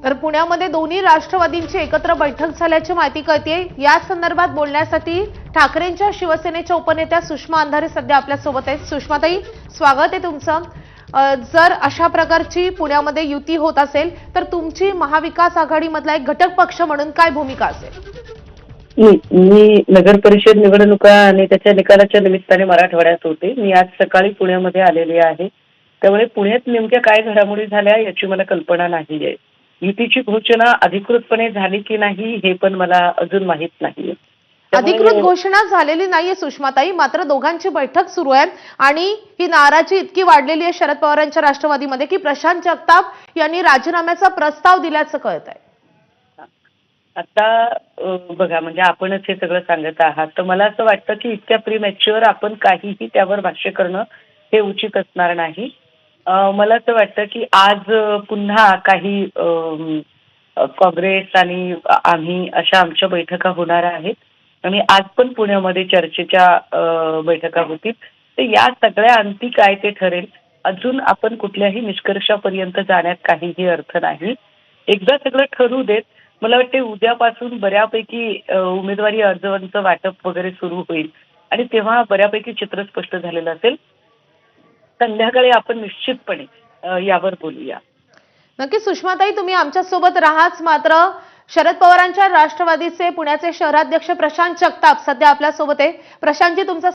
तर पुण्यामध्ये दोन्ही राष्ट्रवादींची एकत्र बैठक झाल्याची माहिती कळते। या संदर्भात बोलण्यासाठी ठाकरेंच्या शिवसेनेच्या उपनेत्या सुषमा अंधारे सध्या आपल्या सोबत आहेत। सुषमाताई, स्वागत आहे तुमचं। जर अशा प्रकारची पुण्यामध्ये युती होत असेल तर तुमची महाविकास आघाडीमधला एक घटक पक्ष म्हणून काय भूमिका असेल? मी नगर परिषद निवडणुका आणि त्याच्या निकालाच्या निमित्ताने मराठवाड्यात होते। मी आज सकाळी पुण्यामध्ये आलेले आहे, त्यामुळे पुण्यात नेमक्या काय घडामोडी झाल्या याची मला कल्पना नाही आहे। युतीची घोषणा अधिकृतपणे झाली की नाही हे पण मला अजून माहित नाहीये। अधिकृत घोषणा झालेली नाहीये सुषमाताई, मात्र दोघांची बैठक सुरू आहे आणि ही नाराजी इतकी वाढलेली आहे शरद पवारांच्या राष्ट्रवादीमध्ये की प्रशांत जगताप यांनी राजीनाम्याचा प्रस्ताव दिल्याचं कळत आहे। आता बघा, म्हणजे आपणच हे सगळं सांगत आहात, तर मला असं वाटतं की इतक्या प्रीमॅच्युअर आपण काहीही त्यावर भाष्य करणं हे उचित असणार नाही। मला असं वाटतं की आज पुन्हा काही काँग्रेस आणि आम्ही अशा आमच्या बैठका होणार आहेत आणि आज पण पुण्यामध्ये चर्चेच्या बैठका होतील। तर या सगळ्या अंती काय ते ठरेल, अजून आपण कुठल्याही निष्कर्षापर्यंत जाण्यात काहीही अर्थ नाही। एकदा सगळं ठरू देत। मला वाटते उद्यापासून बऱ्यापैकी उमेदवारी अर्जांचं वाटप वगैरे सुरू होईल आणि तेव्हा बऱ्यापैकी चित्र स्पष्ट झालेलं असेल। संध्याकाळी आपण निश्चितपणे यावर बोलूया। नक्की सुषमाताई, तुम्ही आमच्या सोबत राहाच, मात्र शरद पवारांच्या राष्ट्रवादीचे पुण्याचे शहराध्यक्ष प्रशांत जगताप सध्या आपल्या सोबत आहे। प्रशांतजी, तुमचा